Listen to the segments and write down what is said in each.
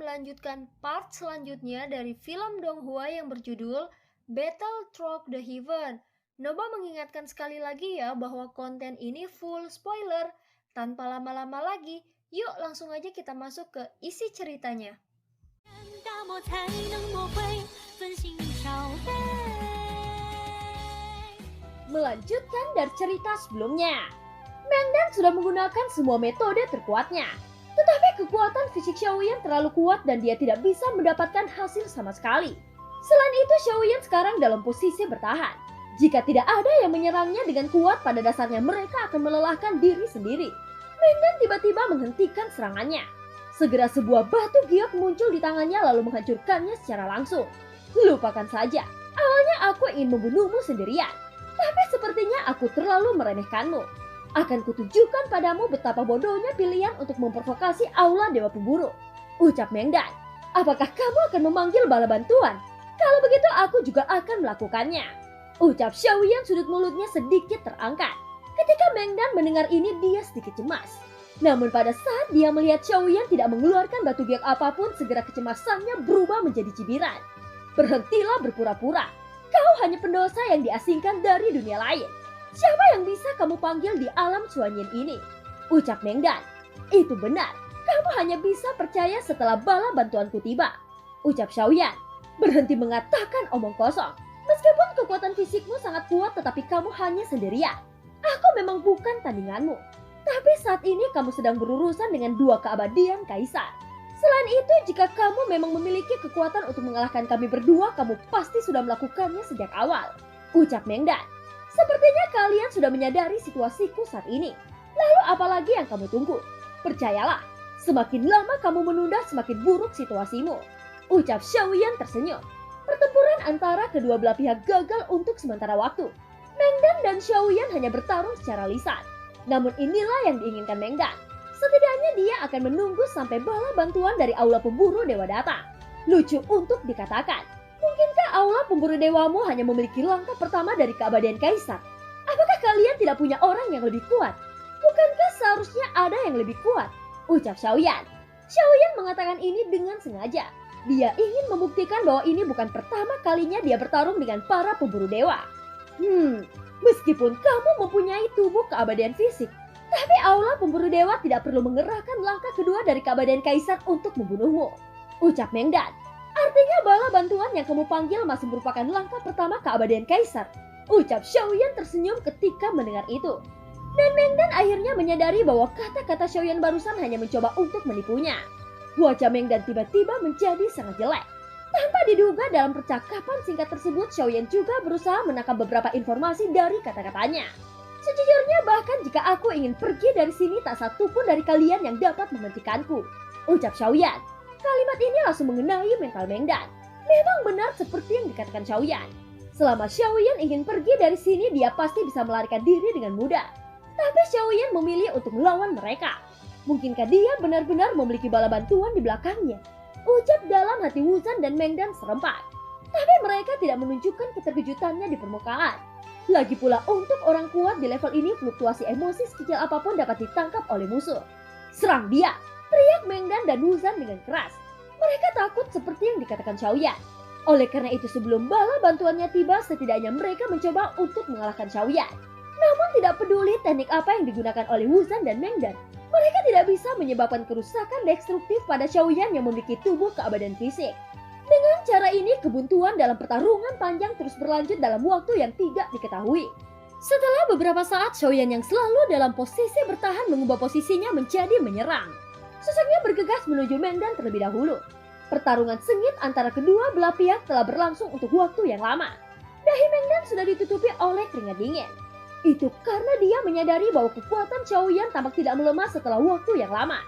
melanjutkan part selanjutnya dari film Donghua yang berjudul Battle Through the Heaven. Noba mengingatkan sekali lagi ya bahwa konten ini full spoiler. Tanpa lama-lama lagi, yuk langsung aja kita masuk ke isi ceritanya. Melanjutkan dari cerita sebelumnya, Mengdan sudah menggunakan semua metode terkuatnya. Tetapi kekuatan fisik Xiaoyan terlalu kuat dan dia tidak bisa mendapatkan hasil sama sekali. Selain itu, Xiaoyan sekarang dalam posisi bertahan. Jika tidak ada yang menyerangnya dengan kuat, pada dasarnya mereka akan melelahkan diri sendiri. Mengdan tiba-tiba menghentikan serangannya. Segera sebuah batu giok muncul di tangannya lalu menghancurkannya secara langsung. Lupakan saja, awalnya aku ingin membunuhmu sendirian. Tapi sepertinya aku terlalu meremehkanmu. Akan kutunjukkan padamu betapa bodohnya pilihan untuk memprovokasi aula Dewa Pemburu. Ucap Mengdan. Apakah kamu akan memanggil bala bantuan? Kalau begitu aku juga akan melakukannya. Ucap Xiaoyan, sudut mulutnya sedikit terangkat. Ketika Mengdan mendengar ini dia sedikit cemas. Namun pada saat dia melihat Xiaoyan tidak mengeluarkan batu giok apapun, segera kecemasannya berubah menjadi cibiran. Berhentilah berpura-pura. Kau hanya pendosa yang diasingkan dari dunia lain. Siapa yang bisa kamu panggil di alam Xuanyin ini? Ucap Mengdan. Itu benar, kamu hanya bisa percaya setelah bala bantuanku tiba. Ucap Xiaoyan. Berhenti mengatakan omong kosong. Meskipun kekuatan fisikmu sangat kuat, tetapi kamu hanya sendirian. Aku memang bukan tandinganmu. Tapi saat ini kamu sedang berurusan dengan dua keabadian kaisar. Selain itu, jika kamu memang memiliki kekuatan untuk mengalahkan kami berdua, kamu pasti sudah melakukannya sejak awal. Ucap Mengdan. Sepertinya kalian sudah menyadari situasiku saat ini. Lalu apalagi yang kamu tunggu? Percayalah, semakin lama kamu menunda semakin buruk situasimu. Ucap Xiaoyan tersenyum. Pertempuran antara kedua belah pihak gagal untuk sementara waktu. Mengdan dan Xiaoyan hanya bertarung secara lisan. Namun inilah yang diinginkan Mengdan. Setidaknya dia akan menunggu sampai bala bantuan dari aula pemburu dewa datang. Lucu untuk dikatakan. Mungkinkah aula pemburu dewamu hanya memiliki langkah pertama dari keabadian kaisar? Apakah kalian tidak punya orang yang lebih kuat? Bukankah seharusnya ada yang lebih kuat? Ucap Xiaoyan. Xiaoyan mengatakan ini dengan sengaja. Dia ingin membuktikan bahwa ini bukan pertama kalinya dia bertarung dengan para pemburu dewa. Meskipun kamu mempunyai tubuh keabadian fisik, tapi aula pemburu dewa tidak perlu mengerahkan langkah kedua dari keabadian kaisar untuk membunuhmu. Ucap Mengdan. Artinya bala bantuan yang kamu panggil masih merupakan langkah pertama keabadian kaisar. Ucap Xiaoyan tersenyum ketika mendengar itu. Dan Mengdan akhirnya menyadari bahwa kata-kata Xiaoyan barusan hanya mencoba untuk menipunya. Wajah Mengdan tiba-tiba menjadi sangat jelek. Tanpa diduga dalam percakapan singkat tersebut, Xiaoyan juga berusaha menangkap beberapa informasi dari kata-katanya. Sejujurnya bahkan jika aku ingin pergi dari sini, tak satu pun dari kalian yang dapat menghentikanku. Ucap Xiaoyan. Kalimat ini langsung mengenai mental Mengdan. Memang benar seperti yang dikatakan Xiaoyan. Selama Xiaoyan ingin pergi dari sini, dia pasti bisa melarikan diri dengan mudah. Tapi Xiaoyan memilih untuk melawan mereka. Mungkinkah dia benar-benar memiliki bala bantuan di belakangnya? Ucap dalam hati Wuzan dan Mengdan serempak. Tapi mereka tidak menunjukkan keterkejutannya di permukaan. Lagi pula untuk orang kuat di level ini, fluktuasi emosi sekecil apapun dapat ditangkap oleh musuh. Serang dia! Teriak Mengdan dan Wuzan dengan keras. Mereka takut seperti yang dikatakan Xiaoyan. Oleh karena itu sebelum bala bantuannya tiba, setidaknya mereka mencoba untuk mengalahkan Xiaoyan. Namun tidak peduli teknik apa yang digunakan oleh Wuzan dan Mengdan, mereka tidak bisa menyebabkan kerusakan destruktif pada Xiaoyan yang memiliki tubuh keabadian fisik. Dengan cara ini, kebuntuan dalam pertarungan panjang terus berlanjut dalam waktu yang tidak diketahui. Setelah beberapa saat, Xiaoyan yang selalu dalam posisi bertahan mengubah posisinya menjadi menyerang. Sosoknya bergegas menuju Mengdan terlebih dahulu. Pertarungan sengit antara kedua belah pihak telah berlangsung untuk waktu yang lama. Dahi Mengdan sudah ditutupi oleh keringat dingin. Itu karena dia menyadari bahwa kekuatan Xiaoyan tampak tidak melemah setelah waktu yang lama.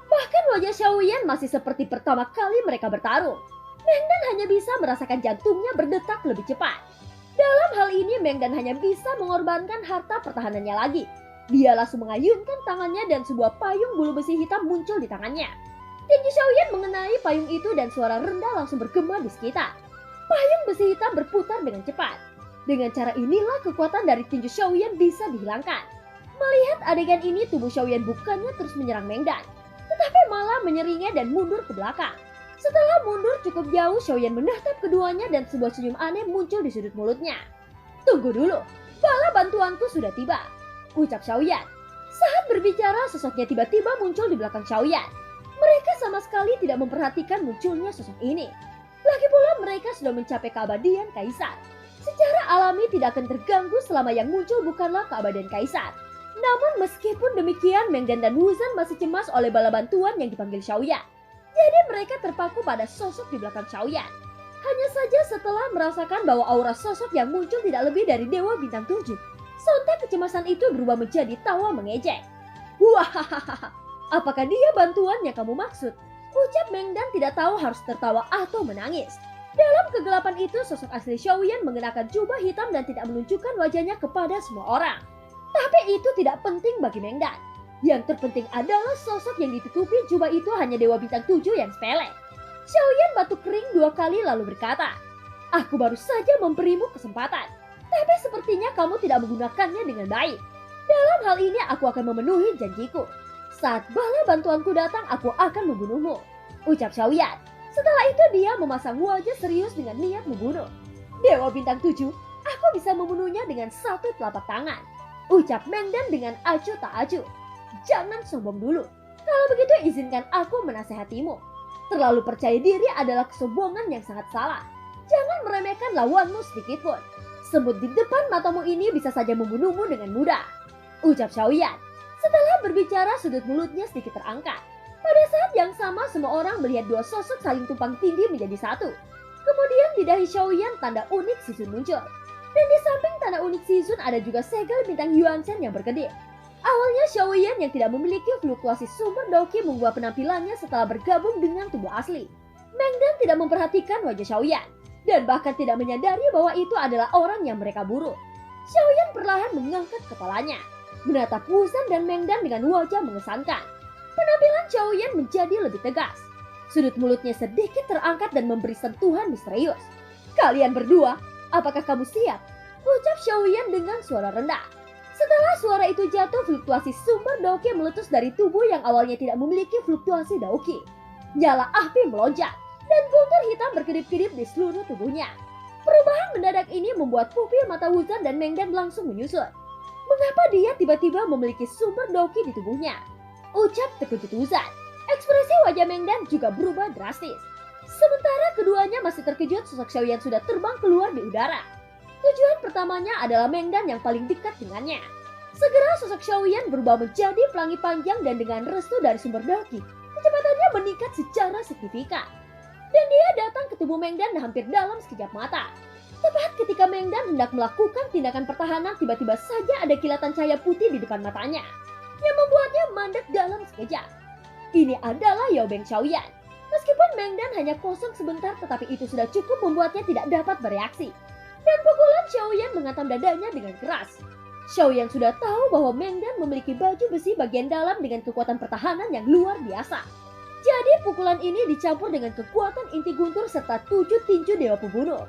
Bahkan wajah Xiaoyan masih seperti pertama kali mereka bertarung. Mengdan hanya bisa merasakan jantungnya berdetak lebih cepat. Dalam hal ini Mengdan hanya bisa mengorbankan harta pertahanannya lagi. Dia langsung mengayunkan tangannya dan sebuah payung bulu besi hitam muncul di tangannya. Tinju Xiaoyan mengenai payung itu dan suara rendah langsung bergema di sekitar. Payung besi hitam berputar dengan cepat. Dengan cara inilah kekuatan dari tinju Xiaoyan bisa dihilangkan. Melihat adegan ini, tubuh Xiaoyan bukannya terus menyerang Mengdan, tetapi malah menyeringai dan mundur ke belakang. Setelah mundur cukup jauh, Xiaoyan menatap keduanya dan sebuah senyum aneh muncul di sudut mulutnya. Tunggu dulu, bala bantuanku sudah tiba, ucap Xiaoyan. Saat berbicara, sosoknya tiba-tiba muncul di belakang Xiaoyan. Mereka sama sekali tidak memperhatikan munculnya sosok ini. Lagi pula mereka sudah mencapai keabadian Kaisar. Secara alami tidak akan terganggu selama yang muncul bukanlah keabadian Kaisar. Namun meskipun demikian, Mengdan dan Wuzan masih cemas oleh bala bantuan yang dipanggil Xiaoyan. Jadi mereka terpaku pada sosok di belakang Xiaoyan. Hanya saja setelah merasakan bahwa aura sosok yang muncul tidak lebih dari Dewa Bintang 7, sontak kecemasan itu berubah menjadi tawa mengejek. Wahahaha, apakah dia bantuan yang kamu maksud? Ucap Mengdan tidak tahu harus tertawa atau menangis. Dalam kegelapan itu, sosok asli Xiaoyan mengenakan jubah hitam dan tidak menunjukkan wajahnya kepada semua orang. Tapi itu tidak penting bagi Mengdan. Yang terpenting adalah sosok yang ditutupi jubah itu hanya Dewa Bintang 7 yang sepele. Xiaoyan batuk kering 2 kali lalu berkata, aku baru saja memberimu kesempatan. Tapi sepertinya kamu tidak menggunakannya dengan baik. Dalam hal ini aku akan memenuhi janjiku. Saat bala bantuanku datang, aku akan membunuhmu, ucap Xiaoyan. Setelah itu dia memasang wajah serius dengan niat membunuh. Dewa Bintang 7, aku bisa membunuhnya dengan satu telapak tangan, ucap Mengdan dengan acuh tak acuh. Jangan sombong dulu. Kalau begitu izinkan aku menasehatimu. Terlalu percaya diri adalah kesombongan yang sangat salah. Jangan meremehkan lawanmu sedikit pun. Semut di depan matamu ini bisa saja membunuhmu dengan mudah, ucap Xiaoyan. Setelah berbicara, sudut mulutnya sedikit terangkat. Pada saat yang sama, semua orang melihat dua sosok saling tumpang tindih menjadi satu. Kemudian di dahi Xiaoyan tanda unik Shizun muncul. Dan di samping tanda unik Shizun ada juga segel bintang Yuanzhen yang berkedip. Awalnya Xiaoyan yang tidak memiliki fluktuasi sumber Daoqi mengubah penampilannya setelah bergabung dengan tubuh asli. Mengdan tidak memperhatikan wajah Xiaoyan dan bahkan tidak menyadari bahwa itu adalah orang yang mereka buru. Xiaoyan perlahan mengangkat kepalanya, menatap Wuzan dan Mengdan dengan wajah mengesankan. Penampilan Xiaoyan menjadi lebih tegas. Sudut mulutnya sedikit terangkat dan memberi sentuhan misterius. Kalian berdua, apakah kamu siap? Ucap Xiaoyan dengan suara rendah. Setelah suara itu jatuh, fluktuasi sumber Daoqi meletus dari tubuh yang awalnya tidak memiliki fluktuasi Daoqi. Nyala api melonjak dan guntur hitam berkedip-kedip di seluruh tubuhnya. Perubahan mendadak ini membuat pupil mata Wuzan dan Mengdan langsung menyusut. Mengapa dia tiba-tiba memiliki sumber Daoqi di tubuhnya? Ucap terkejut Wuzan. Ekspresi wajah Mengdan juga berubah drastis. Sementara keduanya masih terkejut, sosok Xiaoyan sudah terbang keluar di udara. Tujuan pertamanya adalah Mengdan yang paling dekat dengannya. Segera sosok Xiaoyan berubah menjadi pelangi panjang dan dengan restu dari sumber Daoqi, kecepatannya meningkat secara signifikan. Dan dia datang ke tubuh Mengdan hampir dalam sekejap mata. Tepat ketika Mengdan hendak melakukan tindakan pertahanan, tiba-tiba saja ada kilatan cahaya putih di depan matanya, yang membuatnya mandek dalam sekejap. Ini adalah Yao Beng Xiaoyan. Meskipun Mengdan hanya kosong sebentar, tetapi itu sudah cukup membuatnya tidak dapat bereaksi. Dan pukulan Xiaoyan menghantam dadanya dengan keras. Xiaoyan sudah tahu bahwa Mengdan memiliki baju besi bagian dalam dengan kekuatan pertahanan yang luar biasa. Jadi pukulan ini dicampur dengan kekuatan inti guntur serta 7 tinju dewa pembunuh.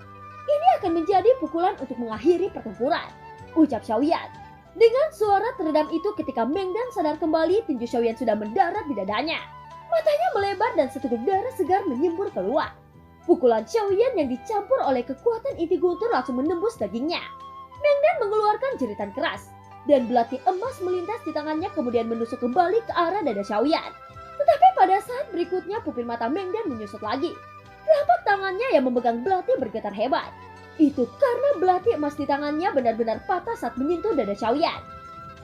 Ini akan menjadi pukulan untuk mengakhiri pertempuran, ucap Xiaoyan. Dengan suara teredam itu ketika Mengdan sadar kembali, tinju Xiaoyan sudah mendarat di dadanya. Matanya melebar dan seteguk darah segar menyembur keluar. Pukulan Xiaoyan yang dicampur oleh kekuatan inti guntur langsung menembus dagingnya. Mengdan mengeluarkan jeritan keras, dan belati emas melintas di tangannya kemudian menusuk kembali ke arah dada Xiaoyan. Tetapi pada saat berikutnya pupil mata Mengdan menyusut lagi. Telapak tangannya yang memegang belati bergetar hebat. Itu karena belati emas di tangannya benar-benar patah saat menyentuh dada Xiaoyan.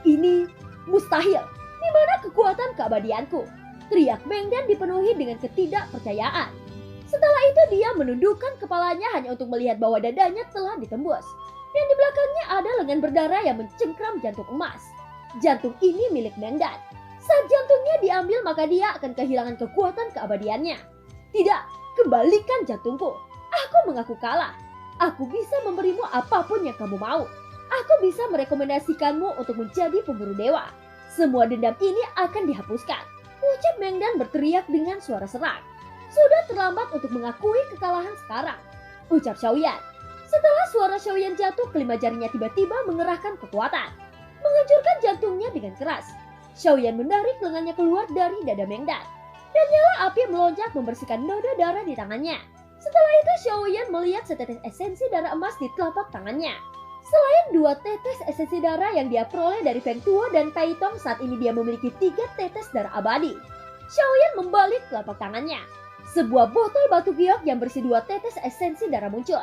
Ini mustahil. Di mana kekuatan keabadianku? Teriak Mengdan dipenuhi dengan ketidakpercayaan. Setelah itu dia menundukkan kepalanya hanya untuk melihat bahwa dadanya telah ditembus. Dan di belakangnya ada lengan berdarah yang mencengkram jantung emas. Jantung ini milik Mengdan. Saat jantungnya diambil maka dia akan kehilangan kekuatan keabadiannya. Tidak, kembalikan jantungku. Aku mengaku kalah. Aku bisa memberimu apapun yang kamu mau. Aku bisa merekomendasikanmu untuk menjadi pemburu dewa. Semua dendam ini akan dihapuskan. Ucap Mengdan berteriak dengan suara serak. Sudah terlambat untuk mengakui kekalahan sekarang, ucap Xiaoyan. Setelah suara Xiaoyan jatuh, kelima jarinya tiba-tiba mengerahkan kekuatan, menghancurkan jantungnya dengan keras. Xiaoyan menarik lengannya keluar dari dada Mengdan. dan nyala api melonjak membersihkan noda darah di tangannya. Setelah itu Xiaoyan melihat setetes esensi darah emas di telapak tangannya. Selain 2 tetes esensi darah yang dia peroleh dari Feng Tuo dan Tai Tong, saat ini dia memiliki 3 tetes darah abadi. Xiaoyan membalik telapak tangannya. Sebuah botol batu giok yang berisi 2 tetes esensi darah muncul.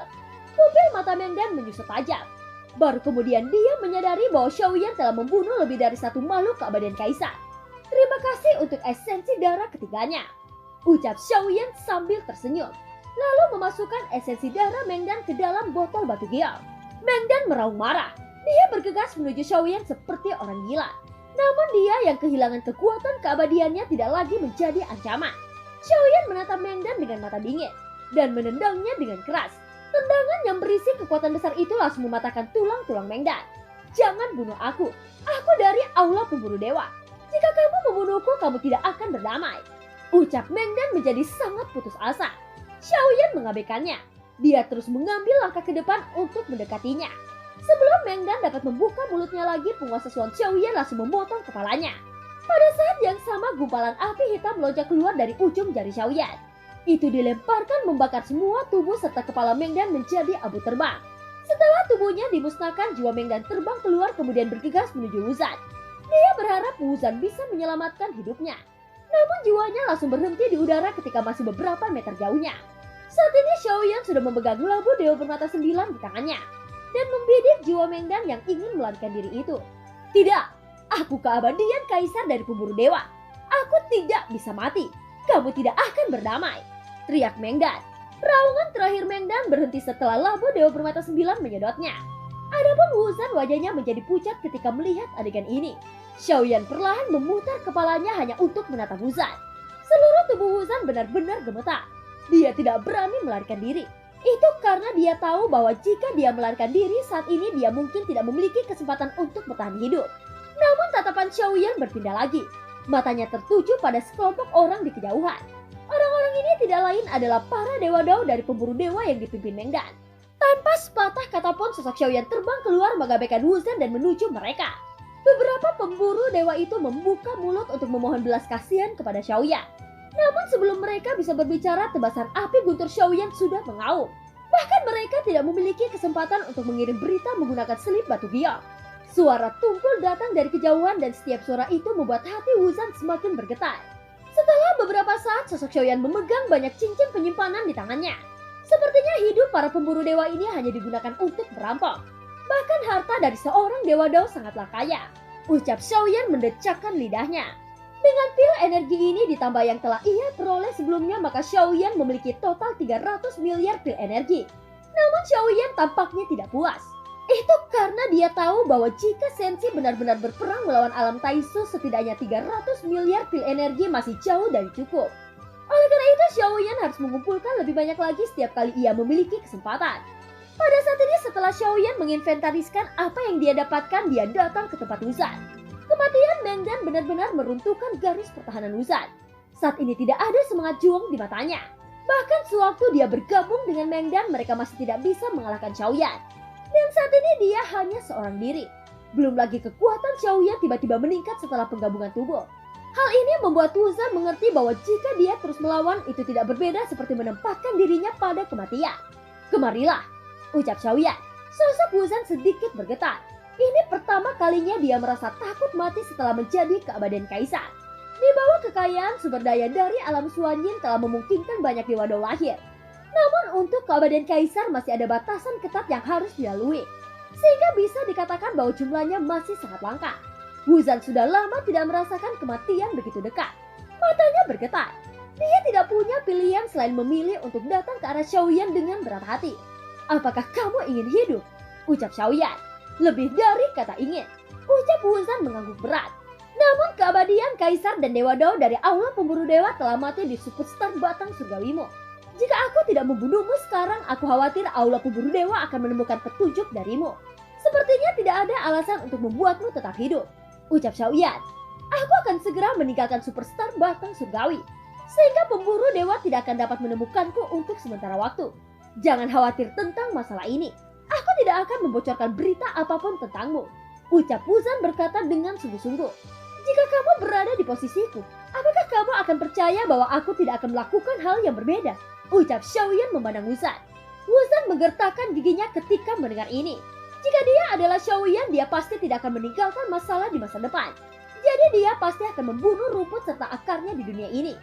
Pupil mata Mengdan menyusut tajam. Baru kemudian dia menyadari bahwa Xiaoyan telah membunuh lebih dari 1 makhluk keabadian kaisar. Terima kasih untuk esensi darah ketiganya, ucap Xiaoyan sambil tersenyum. Lalu memasukkan esensi darah Mengdan ke dalam botol batu giok. Mengdan meraung marah. Dia bergegas menuju Xiaoyan seperti orang gila. Namun dia yang kehilangan kekuatan keabadiannya tidak lagi menjadi ancaman. Xiaoyan menatap Mengdan dengan mata dingin dan menendangnya dengan keras. Tendangan yang berisi kekuatan besar itu langsung mematahkan tulang-tulang Mengdan. Jangan bunuh aku dari Aula Pemburu Dewa. Jika kamu membunuhku, kamu tidak akan berdamai, ucap Mengdan menjadi sangat putus asa. Xiaoyan mengabaikannya. Dia terus mengambil langkah ke depan untuk mendekatinya. Sebelum Mengdan dapat membuka mulutnya lagi, penguasa Suan Xiaoyan langsung memotong kepalanya. Pada saat yang sama, gumpalan api hitam melonjak keluar dari ujung jari Xiaoyan. Itu dilemparkan membakar semua tubuh serta kepala Mengdan menjadi abu terbang. Setelah tubuhnya dimusnahkan, jiwa Mengdan terbang keluar kemudian bergegas menuju Wuzan. Dia berharap Wuzan bisa menyelamatkan hidupnya. Namun jiwanya langsung berhenti di udara ketika masih beberapa meter jauhnya. Saat ini Xiaoyan sudah memegang labu Dewa Bermata 9 di tangannya dan membidik jiwa Mengdan yang ingin melarikan diri itu. Tidak, aku keabadian kaisar dari pemburu dewa. Aku tidak bisa mati. Kamu tidak akan berdamai, teriak Mengdan. Raungan terakhir Mengdan berhenti setelah labu Dewa Bermata 9 menyedotnya. Adapun Wuzan wajahnya menjadi pucat ketika melihat adegan ini. Xiaoyan perlahan memutar kepalanya hanya untuk menatap Wuzan. Seluruh tubuh Wuzan benar-benar gemetar. Dia tidak berani melarikan diri. Itu karena dia tahu bahwa jika dia melarikan diri saat ini dia mungkin tidak memiliki kesempatan untuk bertahan hidup. Namun tatapan Xiaoyan berpindah lagi. Matanya tertuju pada sekelompok orang di kejauhan. Orang-orang ini tidak lain adalah para dewa Dao dari pemburu dewa yang dipimpin Mengdan. Tanpa sepatah kata pun sosok Xiaoyan terbang keluar mengabaikan Wuzan dan menuju mereka. Beberapa pemburu dewa itu membuka mulut untuk memohon belas kasihan kepada Xiaoyan. Namun sebelum mereka bisa berbicara, tebasan api guntur Xiaoyan sudah mengaum. Bahkan mereka tidak memiliki kesempatan untuk mengirim berita menggunakan selip batu giok. Suara tumpul datang dari kejauhan dan setiap suara itu membuat hati Wuzan semakin bergetar. Setelah beberapa saat, sosok Xiaoyan memegang banyak cincin penyimpanan di tangannya. Sepertinya hidup para pemburu dewa ini hanya digunakan untuk merampok. Bahkan harta dari seorang dewa Dao sangatlah kaya, ucap Xiaoyan mendecakkan lidahnya. Dengan pil energi ini ditambah yang telah ia peroleh sebelumnya, maka Xiaoyan memiliki total 300 miliar pil energi. Namun Xiaoyan tampaknya tidak puas. Itu karena dia tahu bahwa jika Senshi benar-benar berperang melawan alam Taisu, setidaknya 300 miliar pil energi masih jauh dari cukup. Oleh karena itu Xiaoyan harus mengumpulkan lebih banyak lagi setiap kali ia memiliki kesempatan. Pada saat ini setelah Xiaoyan menginventariskan apa yang dia dapatkan, dia datang ke tempat Wuzan. Kematian Mengdan benar-benar meruntuhkan garis pertahanan Wuzan. Saat ini tidak ada semangat juang di matanya. Bahkan sewaktu dia bergabung dengan Mengdan, mereka masih tidak bisa mengalahkan Xiaoyan. Dan saat ini dia hanya seorang diri. Belum lagi kekuatan Xiaoyan tiba-tiba meningkat setelah penggabungan tubuh. Hal ini membuat Wuzan mengerti bahwa jika dia terus melawan, itu tidak berbeda seperti menempatkan dirinya pada kematian. Kemarilah, ucap Xiaoyan. Sosok Wuzan sedikit bergetar. Ini pertama kalinya dia merasa takut mati setelah menjadi keabadian kaisar. Di bawah kekayaan sumber daya dari alam Suanyin telah memungkinkan banyak dewa Dao lahir. Namun untuk keabadian kaisar masih ada batasan ketat yang harus dilalui. Sehingga bisa dikatakan bahwa jumlahnya masih sangat langka. Wuzan sudah lama tidak merasakan kematian begitu dekat. Matanya bergetar. Dia tidak punya pilihan selain memilih untuk datang ke arah Xiaoyan dengan berat hati. Apakah kamu ingin hidup? Ucap Xiaoyan. Lebih dari kata ingin, ucap Wuzan mengangguk berat. Namun keabadian kaisar dan dewa Dao dari aula pemburu dewa telah mati di superstar batang surgawimu. Jika aku tidak membunuhmu sekarang, aku khawatir aula pemburu dewa akan menemukan petunjuk darimu. Sepertinya tidak ada alasan untuk membuatmu tetap hidup, ucap Xiaoyan. Aku akan segera meninggalkan superstar batang surgawi, sehingga pemburu dewa tidak akan dapat menemukanku untuk sementara waktu. Jangan khawatir tentang masalah ini. Aku tidak akan membocorkan berita apapun tentangmu, ucap Wuzan berkata dengan sungguh-sungguh. Jika kamu berada di posisiku, Apakah kamu akan percaya bahwa aku tidak akan melakukan hal yang berbeda? Ucap Xiaoyan memandang Wuzan. Wuzan menggertakkan giginya ketika mendengar ini. Jika dia adalah Xiaoyan, dia pasti tidak akan meninggalkan masalah di masa depan. Jadi dia pasti akan membunuh rumput serta akarnya di dunia ini.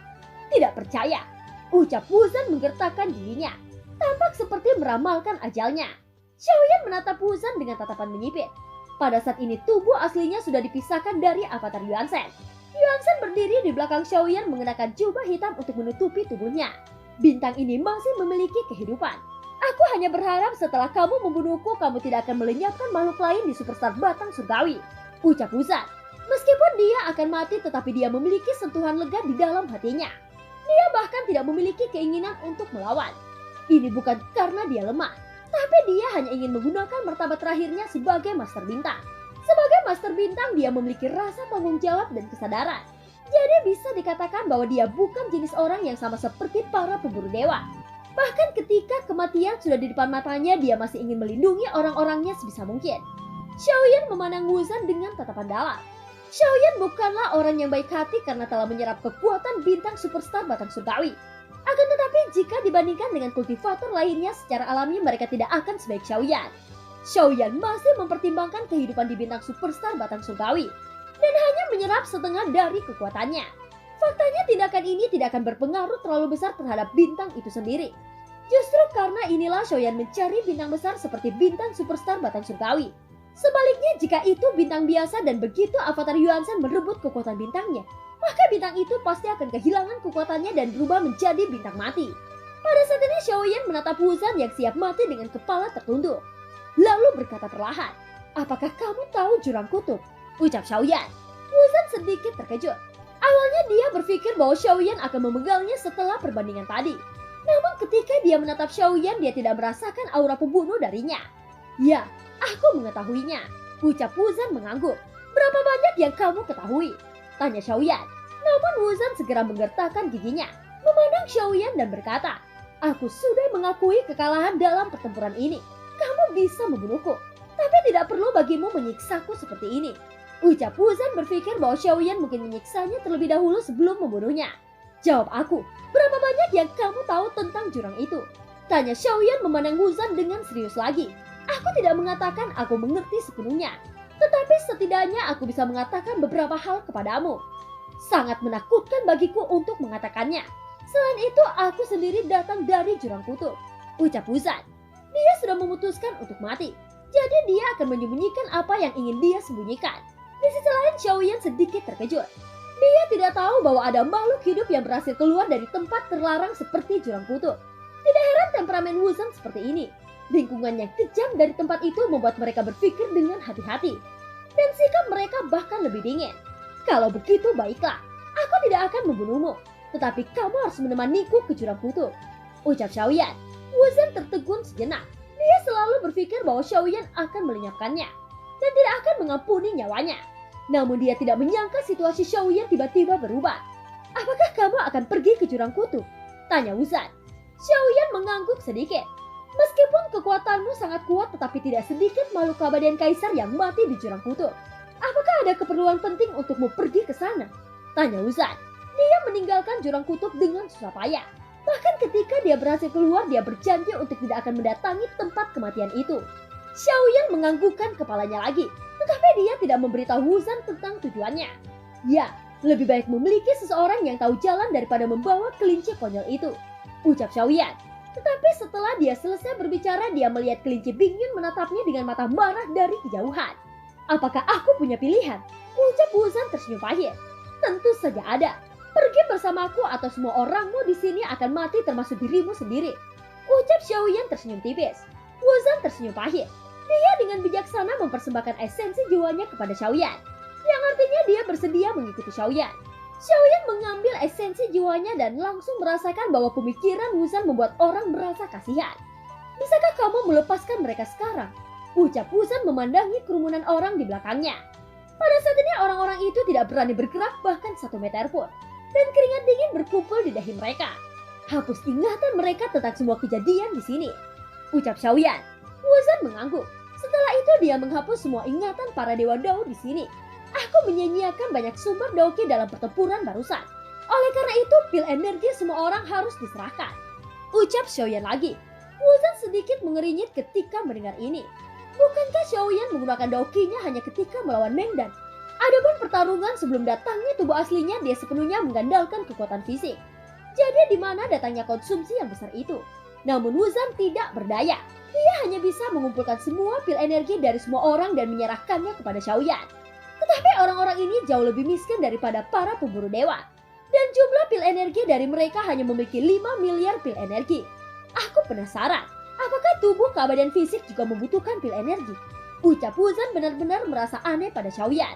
Tidak percaya, ucap Wuzan menggertakkan giginya. Tampak seperti meramalkan ajalnya. Xiaoyan menatap Wuzan dengan tatapan menyipit. Pada saat ini tubuh aslinya sudah dipisahkan dari avatar Yuansen. Yuansen berdiri di belakang Xiaoyan mengenakan jubah hitam untuk menutupi tubuhnya. Bintang ini masih memiliki kehidupan. Aku hanya berharap setelah kamu membunuhku, kamu tidak akan melenyapkan makhluk lain di Superstar Batang Surgawi, ucap Wuzan. Meskipun dia akan mati, tetapi dia memiliki sentuhan lega di dalam hatinya. Dia bahkan tidak memiliki keinginan untuk melawan. Ini bukan karena dia lemah, tapi dia hanya ingin menggunakan martabat terakhirnya sebagai Master Bintang. Sebagai Master Bintang, dia memiliki rasa tanggung jawab dan kesadaran. Jadi bisa dikatakan bahwa dia bukan jenis orang yang sama seperti para pemburu dewa. Bahkan ketika kematian sudah di depan matanya, dia masih ingin melindungi orang-orangnya sebisa mungkin. Xiaoyan memandang Wuzan dengan tatapan dalam. Xiaoyan bukanlah orang yang baik hati karena telah menyerap kekuatan bintang Superstar Batang Surgawi. Akan tetapi jika dibandingkan dengan kultivator lainnya, secara alami mereka tidak akan sebaik Xiaoyan. Xiaoyan masih mempertimbangkan kehidupan di bintang Superstar Batang Surgawi dan hanya menyerap setengah dari kekuatannya. Faktanya tindakan ini tidak akan berpengaruh terlalu besar terhadap bintang itu sendiri. Justru karena inilah Xiaoyan mencari bintang besar seperti bintang Superstar Batang Surgawi. Sebaliknya, jika itu bintang biasa dan begitu avatar Yuansen merebut kekuatan bintangnya, maka bintang itu pasti akan kehilangan kekuatannya dan berubah menjadi bintang mati. Pada saat ini Xiaoyan menatap Wuzan yang siap mati dengan kepala tertunduk. Lalu berkata perlahan, "Apakah kamu tahu jurang kutub?" ucap Xiaoyan. Wuzan sedikit terkejut. Awalnya dia berpikir bahwa Xiaoyan akan memegangnya setelah perbandingan tadi. Namun ketika dia menatap Xiaoyan, dia tidak merasakan aura pembunuh darinya. "Ya, aku mengetahuinya," ucap Wuzan mengangguk. "Berapa banyak yang kamu ketahui?" tanya Xiaoyan. Namun Wuzan segera menggertakkan giginya, memandang Xiaoyan dan berkata, "Aku sudah mengakui kekalahan dalam pertempuran ini. Kamu bisa membunuhku, tapi tidak perlu bagimu menyiksaku seperti ini." Ucap Wuzan berpikir bahwa Xiaoyan mungkin menyiksanya terlebih dahulu sebelum membunuhnya. "Jawab aku, berapa banyak yang kamu tahu tentang jurang itu?" tanya Xiaoyan memandang Wuzan dengan serius lagi. "Aku tidak mengatakan aku mengerti sepenuhnya, tetapi setidaknya aku bisa mengatakan beberapa hal kepadamu. Sangat menakutkan bagiku untuk mengatakannya. Selain itu, aku sendiri datang dari jurang kutub," ucap Wuzan. Dia sudah memutuskan untuk mati, jadi dia akan menyembunyikan apa yang ingin dia sembunyikan. Di sisi lain, Xiaoyan sedikit terkejut. Dia tidak tahu bahwa ada makhluk hidup yang berhasil keluar dari tempat terlarang seperti jurang kutub. Tidak heran temperamen Wuzan seperti ini. Lingkungan yang kejam dari tempat itu membuat mereka berpikir dengan hati-hati. Dan sikap mereka bahkan lebih dingin. "Kalau begitu baiklah, aku tidak akan membunuhmu. Tetapi kamu harus menemaniku ke jurang kutub," ucap Xiaoyan. Wuzan tertegun sejenak. Dia selalu berpikir bahwa Xiaoyan akan melenyapkannya dan tidak akan mengampuni nyawanya. Namun dia tidak menyangka situasi Xiaoyan tiba-tiba berubah. "Apakah kamu akan pergi ke jurang kutub?" tanya Wuzan. Xiaoyan mengangguk sedikit. "Meskipun kekuatanmu sangat kuat, tetapi tidak sedikit makhluk keabadian kaisar yang mati di jurang kutub. Apakah ada keperluan penting untukmu pergi ke sana?" tanya Wuzan. Dia meninggalkan jurang kutub dengan susah payah. Bahkan ketika dia berhasil keluar, dia berjanji untuk tidak akan mendatangi tempat kematian itu. Xiaoyan menganggukkan kepalanya lagi, tetapi dia tidak memberitahu Wuzan tentang tujuannya. "Ya, lebih baik memiliki seseorang yang tahu jalan daripada membawa kelinci konyol itu," ucap Xiaoyan. Tetapi setelah dia selesai berbicara, dia melihat kelinci Bingyun menatapnya dengan mata marah dari kejauhan. "Apakah aku punya pilihan?" ucap Wuzan tersenyum pahit. "Tentu saja ada. Pergi bersamaku atau semua orangmu di sini akan mati termasuk dirimu sendiri," ucap Xiaoyan tersenyum tipis. Wuzan tersenyum pahit. Dia dengan bijaksana mempersembahkan esensi jiwanya kepada Xiaoyan, yang artinya dia bersedia mengikuti Xiaoyan. Xiaoyan mengambil esensi jiwanya dan langsung merasakan bahwa pemikiran Wuzan membuat orang merasa kasihan. "Bisakah kamu melepaskan mereka sekarang?" ucap Wuzan memandangi kerumunan orang di belakangnya. Pada saat ini orang-orang itu tidak berani bergerak bahkan 1 meter pun, dan keringat dingin berkumpul di dahi mereka. "Hapus ingatan mereka tentang semua kejadian di sini," ucap Xiaoyan. Wuzan mengangguk. Setelah itu dia menghapus semua ingatan para dewa Dao di sini. "Aku menyia-nyiakan banyak sumber Daoki dalam pertempuran barusan. Oleh karena itu, pil energi semua orang harus diserahkan. Ucap Xiaoyan lagi. Wuzan sedikit mengernyit ketika mendengar ini. Bukankah Xiaoyan menggunakan dokinya hanya ketika melawan Mengdan? Adapun pertarungan sebelum datangnya tubuh aslinya, dia sepenuhnya mengandalkan kekuatan fisik. Jadi di mana datangnya konsumsi yang besar itu? Namun Wuzan tidak berdaya. Dia hanya bisa mengumpulkan semua pil energi dari semua orang dan menyerahkannya kepada Xiaoyan. Tetapi orang-orang ini jauh lebih miskin daripada para pemburu dewa. Dan jumlah pil energi dari mereka hanya memiliki 5 miliar pil energi. Aku penasaran, apakah tubuh keabadian fisik juga membutuhkan pil energi? Ucap Wuzan benar-benar merasa aneh pada Xiaoyan.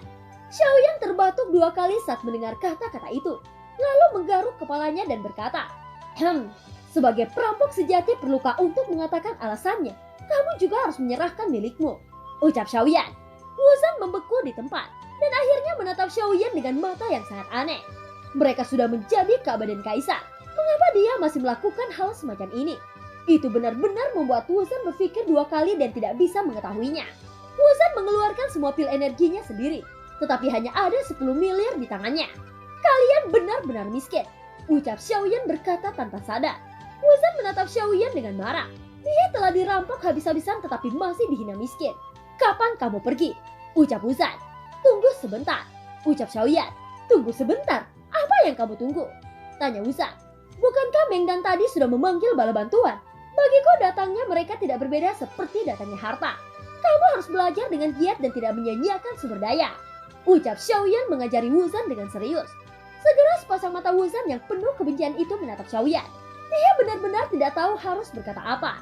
Xiaoyan terbatuk 2 kali saat mendengar kata-kata itu, lalu menggaruk kepalanya dan berkata, sebagai perampok sejati perlukah untuk mengatakan alasannya? Kamu juga harus menyerahkan milikmu. Ucap Xiaoyan. Wuzan membeku di tempat, dan akhirnya menatap Xiaoyan dengan mata yang sangat aneh. Mereka sudah menjadi keabadian kaisar. Mengapa dia masih melakukan hal semacam ini? Itu benar-benar membuat Wuzan berpikir 2 kali dan tidak bisa mengetahuinya. Wuzan mengeluarkan semua pil energinya sendiri, tetapi hanya ada 10 miliar di tangannya. Kalian benar-benar miskin, ucap Xiaoyan berkata tanpa sadar. Wuzan menatap Xiaoyan dengan marah. Dia telah dirampok habis-habisan tetapi masih dihina miskin. Kapan kamu pergi? Ucap Wuzan. Tunggu sebentar, ucap Xiaoyan. Tunggu sebentar? Apa yang kamu tunggu? Tanya Wuzan. Bukankah Mengdan tadi sudah memanggil bala bantuan? Bagiku datangnya mereka tidak berbeda seperti datangnya harta. Kamu harus belajar dengan giat dan tidak menyia-nyiakan sumber daya. Ucap Xiaoyan mengajari Wuzan dengan serius. Segera sepasang mata Wuzan yang penuh kebencian itu menatap Xiaoyan. Dia benar-benar tidak tahu harus berkata apa.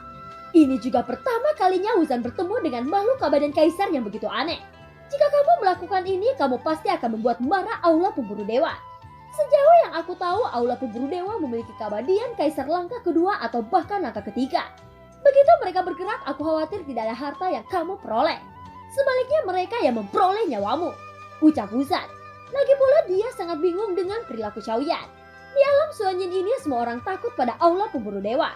Ini juga pertama kalinya Wuzan bertemu dengan makhluk keabadian kaisar yang begitu aneh. Jika kamu melakukan ini, kamu pasti akan membuat marah Aula Pemburu Dewa. Sejauh yang aku tahu, Aula Pemburu Dewa memiliki keabadian kaisar langkah kedua atau bahkan langkah ketiga. Begitu mereka bergerak, aku khawatir tidak ada harta yang kamu peroleh. Sebaliknya mereka yang memperoleh nyawamu. Ucap Wuzan. Lagi pula dia sangat bingung dengan perilaku Xiaoyan. Di alam Suanyin ini semua orang takut pada Aula Pemburu Dewa.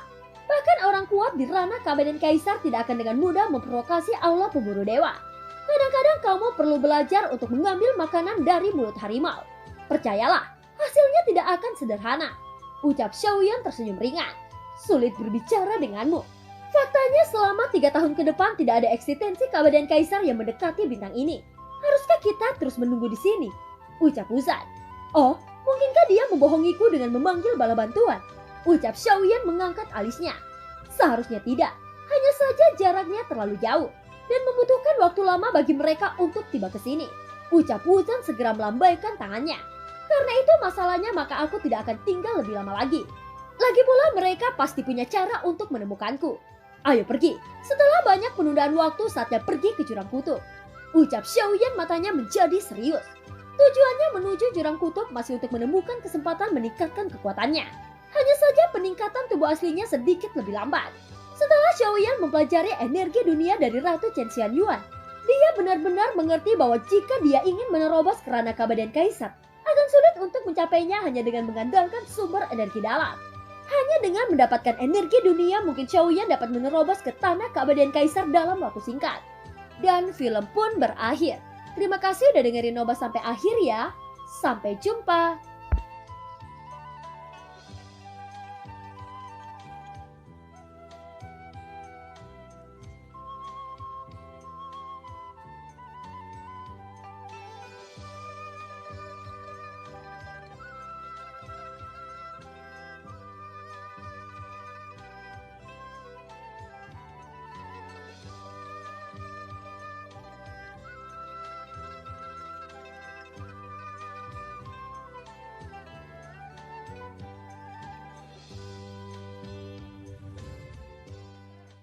Bahkan orang kuat di ranah keabadian kaisar tidak akan dengan mudah memprovokasi Aula Pemburu Dewa. Kadang-kadang kamu perlu belajar untuk mengambil makanan dari mulut harimau. Percayalah, hasilnya tidak akan sederhana. Ucap Xiaoyan tersenyum ringan. Sulit berbicara denganmu. Faktanya selama 3 tahun ke depan tidak ada eksistensi keabadian kaisar yang mendekati bintang ini. Haruskah kita terus menunggu di sini? Ucap Wuzan. Oh, mungkinkah dia membohongiku dengan memanggil bala bantuan? Ucap Xiaoyan mengangkat alisnya. Seharusnya tidak. Hanya saja jaraknya terlalu jauh dan membutuhkan waktu lama bagi mereka untuk tiba ke sini. Ucap Wuzan segera melambaikan tangannya. Karena itu masalahnya maka aku tidak akan tinggal lebih lama lagi. Lagi pula mereka pasti punya cara untuk menemukanku. Ayo pergi. Setelah banyak penundaan waktu, saatnya pergi ke Jurang Kutub. Ucap Xiaoyan matanya menjadi serius. Tujuannya menuju Jurang Kutub masih untuk menemukan kesempatan meningkatkan kekuatannya. Hanya saja peningkatan tubuh aslinya sedikit lebih lambat. Setelah Xiaoyan mempelajari energi dunia dari Ratu Chen Xianyuan, dia benar-benar mengerti bahwa jika dia ingin menerobos kerana keabadian kaisar, akan sulit untuk mencapainya hanya dengan mengandalkan sumber energi dalam. Hanya dengan mendapatkan energi dunia mungkin Xiaoyan dapat menerobos ke tanah keabadian kaisar dalam waktu singkat. Dan film pun berakhir. Terima kasih udah dengerin Nobas sampai akhir ya. Sampai jumpa.